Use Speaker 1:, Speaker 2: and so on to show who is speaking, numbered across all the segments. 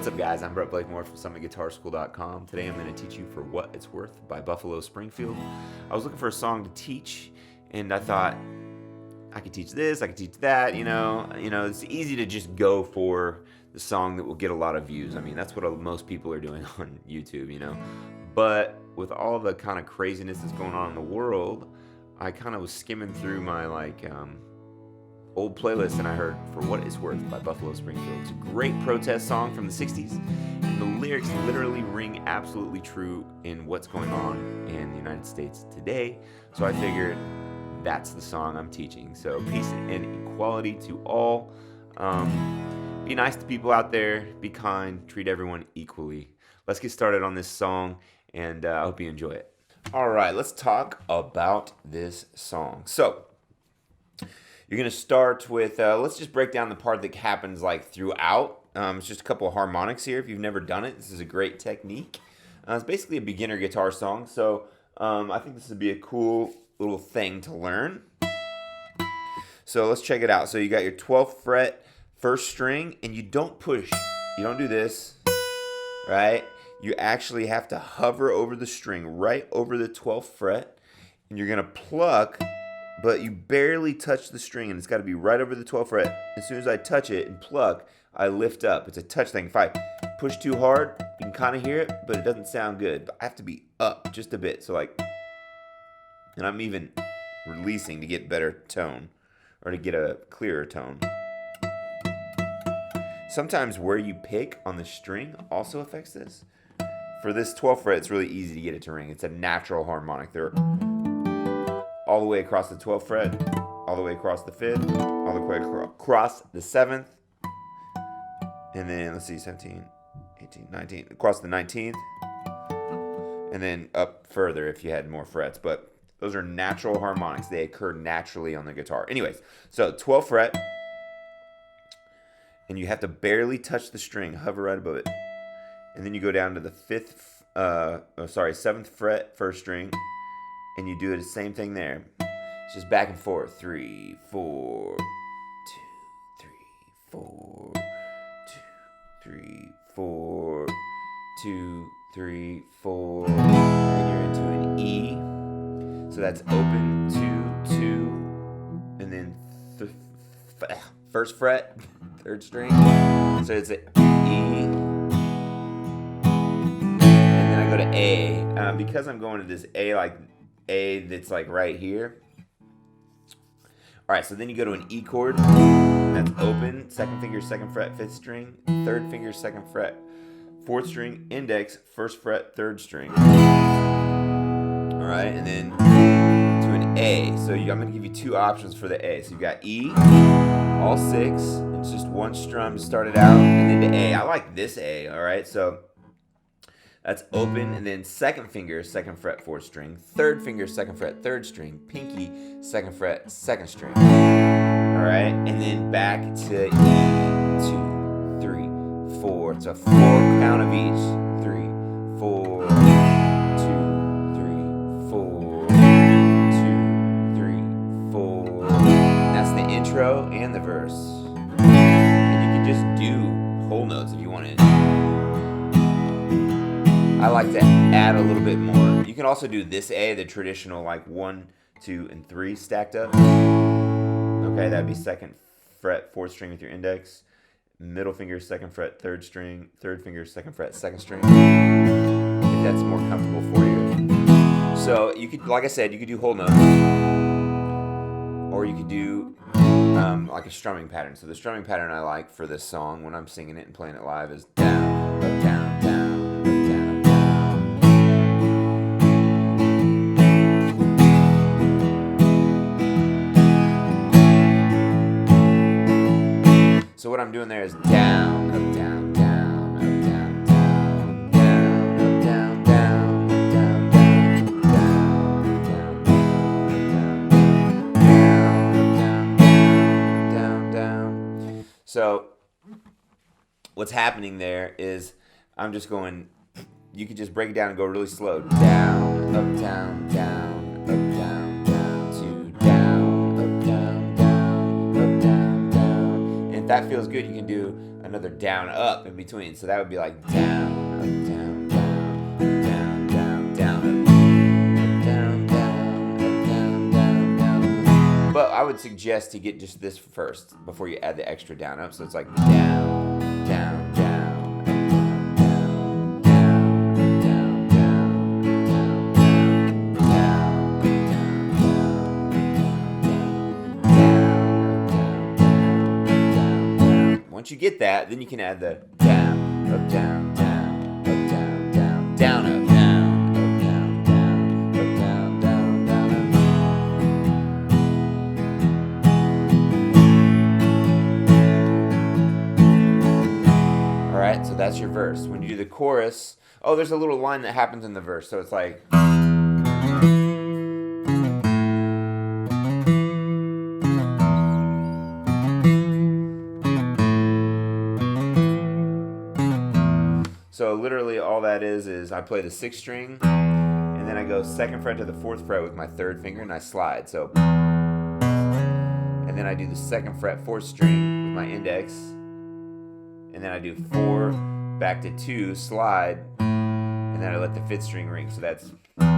Speaker 1: What's up, guys? I'm Blakemore from SummitGuitarSchool.com. Today I'm going to teach you For What It's Worth by Buffalo Springfield. I was looking for a song to teach, and I thought I could teach this, I could teach that. You know, it's easy to just go for the song that will get a lot of views. I mean, that's what most people are doing on YouTube, you know. But with all the kind of craziness that's going on in the world, I kind of was skimming through my old playlist, and I heard For What It's Worth by Buffalo Springfield. It's a great protest song from the 60s, and the lyrics literally ring absolutely true in what's going on in the United States today. So I figured that's the song I'm teaching. So peace and equality to all. Be nice to people out there, be kind, treat everyone equally. Let's get started on this song, and I hope you enjoy it. All right, let's talk about this song. So you're going to start with, let's just break down the part that happens throughout. It's just a couple of harmonics here. If you've never done it, this is a great technique. It's basically a beginner guitar song, so I think this would be a cool little thing to learn. So let's check it out. So you got your 12th fret, first string, and you don't push. You don't do this, right? You actually have to hover over the string, right over the 12th fret, and you're going to pluck, but you barely touch the string, and it's got to be right over the 12th fret. As soon as I touch it and pluck, I lift up. It's a touch thing. If I push too hard, you can kind of hear it, but it doesn't sound good. But I have to be up just a bit. So and I'm even releasing to get better tone, or to get a clearer tone. Sometimes where you pick on the string also affects this. For this 12th fret, it's really easy to get it to ring. It's a natural harmonic. They're all the way across the 12th fret, all the way across the 5th, all the way across the 7th, and then, let's see, 17, 18, 19, across the 19th, and then up further if you had more frets. But those are natural harmonics. They occur naturally on the guitar. Anyways, so 12th fret, and you have to barely touch the string, hover right above it. And then you go down to the 7th fret, first string, and you do the same thing there. It's just back and forth. 3, 4, 2, 3, 4, 2, 3, 4, 2, 3, 4. And you're into an E. So that's open, 2, 2, and then first fret, third string. So it's an E. And then I go to A. Because I'm going to this A that's right here. All right, so then you go to an E chord. That's open, second finger, second fret, fifth string, third finger, second fret, fourth string, index, first fret, third string. All right, and then to an A. So I'm going to give you two options for the A. So you've got E, all six. It's just one strum to start it out, and then to A. I like this A, all right? So that's open, and then second finger, second fret, fourth string, third finger, second fret, third string, pinky, second fret, second string. All right, and then back to E, 2, 3, 4. It's a 4 count of each. 3, 4, 2, 3, 4, 2, 3, 4. And that's the intro and the verse. And you can just do whole notes if you wanted. I like to add a little bit more. You can also do this A, the traditional 1, 2, and 3 stacked up. Okay, that'd be second fret, fourth string with your index. Middle finger, second fret, third string. Third finger, second fret, second string. If that's more comfortable for you. So you could, like I said, you could do whole notes. Or you could do a strumming pattern. So the strumming pattern I like for this song when I'm singing it and playing it live is down, up, down, down. So what I'm doing there is down, up, down, down, up, down, down, down, up, down, down, down, down, down, down, down, down, down. So what's happening there is I'm just going, you could just break it down and go really slow. Down, up, down, down, up, down, down, to down, up, down, down, up, down, down. And if that feels good, you can do another down up in between. So that would be like down, up, down, down, down, down, down, up, down, down, up, down, down, down. But I would suggest to get just this first before you add the extra down up. So it's like down, down, down. Once you get that, then you can add the down, up, down, down, up, down, down, down, up, down, up, down, down, up, down, down, down, up. All right, so that's your verse. When you do the chorus, oh, there's a little line that happens in the verse. So it's like... So literally all that is I play the 6th string, and then I go 2nd fret to the 4th fret with my 3rd finger, and I slide. So, and then I do the 2nd fret 4th string with my index, and then I do 4 back to 2, slide, and then I let the 5th string ring. So that's, and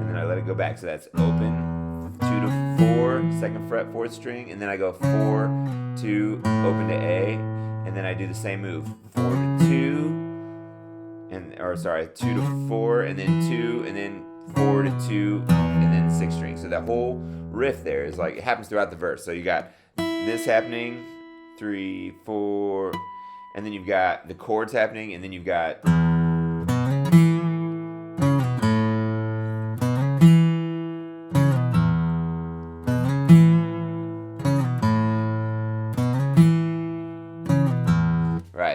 Speaker 1: then I let it go back. So that's open, 2 to 4, 2nd fret 4th string, and then I go 4 to open to A, and then I do the same move, 4 to 2, and 2 to 4, and then 2, and then 4 to 2, and then 6th string. So that whole riff there is like, it happens throughout the verse. So you got this happening, 3, 4, and then you've got the chords happening, and then you've got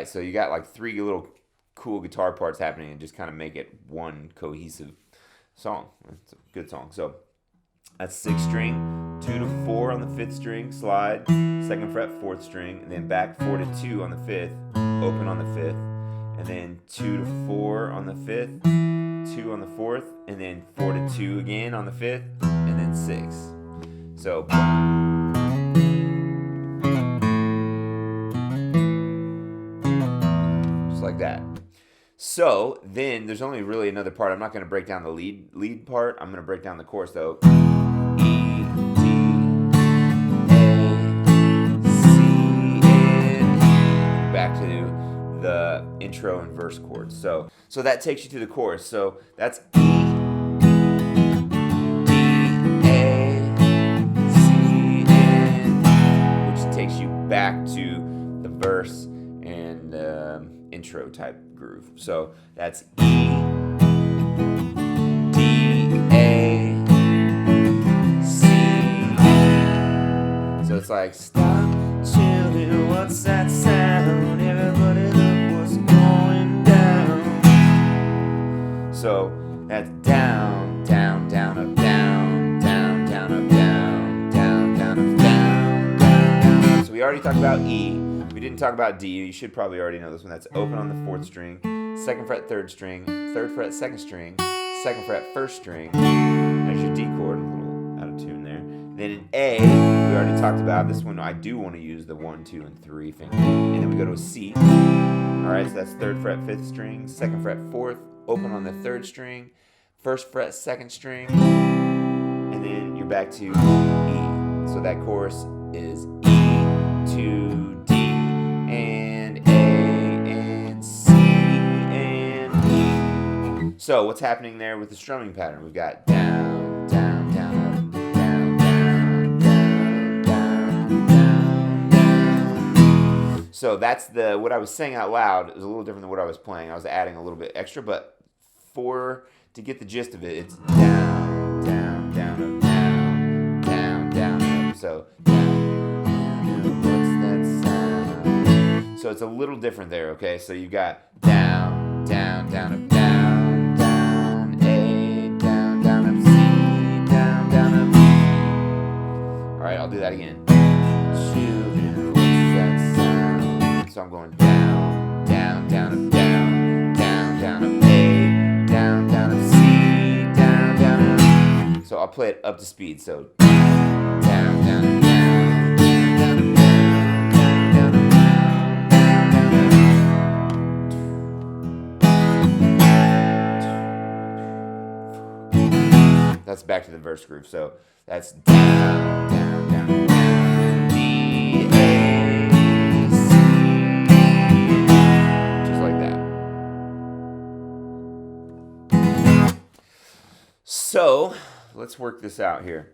Speaker 1: so you got like 3 little cool guitar parts happening and just kind of make it one cohesive song. It's a good song. So that's 6th string, 2 to 4 on the 5th string, slide, 2nd fret 4th string, and then back 4 to 2 on the 5th, open on the 5th, and then 2 to 4 on the 5th, 2 on the 4th, and then 4 to 2 again on the 5th, and then 6. So like that. So then there's only really another part. I'm not going to break down the lead part. I'm going to break down the chorus though. E, D, A, C, and back to the intro and verse chords. So that takes you to the chorus. So that's E, D, A, C, and which takes you back to the verse and intro type groove. So that's E, D, A, C. So it's like, stop, children, what's that sound? Everybody look what's going down. So that's down, down, down, up, down, down, down, up, down, down, down, up, down, down, down. So we already talked about E. We didn't talk about D. You should probably already know this one. That's open on the 4th string, 2nd fret 3rd string, 3rd fret 2nd string, 2nd fret 1st string. There's your D chord, a little out of tune there. Then in A, we already talked about this one. I do want to use the 1, 2, and 3 finger. And then we go to a C. All right, so that's 3rd fret 5th string, 2nd fret 4th, open on the 3rd string, 1st fret 2nd string, and then you're back to E. So that chorus is E to D and A and C and E. So what's happening there with the strumming pattern? We've got down, down, down, up, down, down, down, down, down, down. So that's what I was saying out loud is a little different than what I was playing. I was adding a little bit extra, but to get the gist of it, it's down, down, down, up, down, down, down, up. So down, what's that sound? So it's a little different there, okay? So you got down, down, down, up, down, down, A, down, down, up, C, down, down, up, E. All right, I'll do that again. Children, what's that sound? So I'm going down, down, down, up, down, down, down, up, A, down, down, up, C, down, down, up. So I'll play it up to speed. So down, down, down, down, back to the verse groove. So that's down, down, down, down, D, A, C, just like that. So let's work this out here.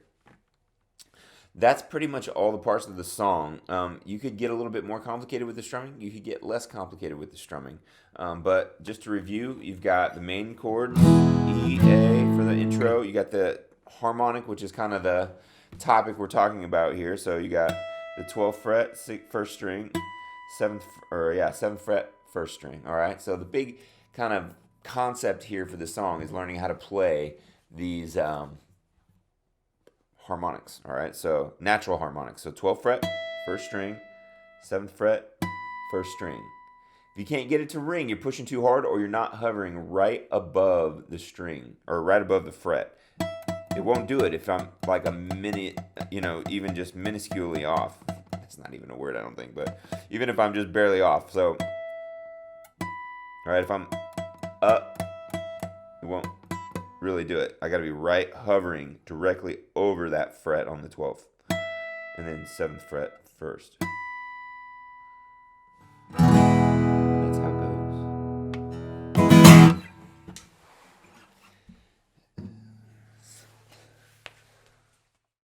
Speaker 1: That's pretty much all the parts of the song. You could get a little bit more complicated with the strumming. You could get less complicated with the strumming. But just to review, you've got the main chord, E, A for the intro. You got the harmonic, which is kind of the topic we're talking about here. So you got the 12th fret, first string, 7th fret, first string. All right. So the big kind of concept here for the song is learning how to play these harmonics. All right. So natural harmonics. So 12th fret, first string, 7th fret, first string. If you can't get it to ring, you're pushing too hard, or you're not hovering right above the string or right above the fret. It won't do it if I'm like a minute, even just minusculely off. That's not even a word, I don't think, but even if I'm just barely off. So, all right, if I'm up, it won't really do it. I got to be right hovering directly over that fret on the 12th, and then 7th fret first.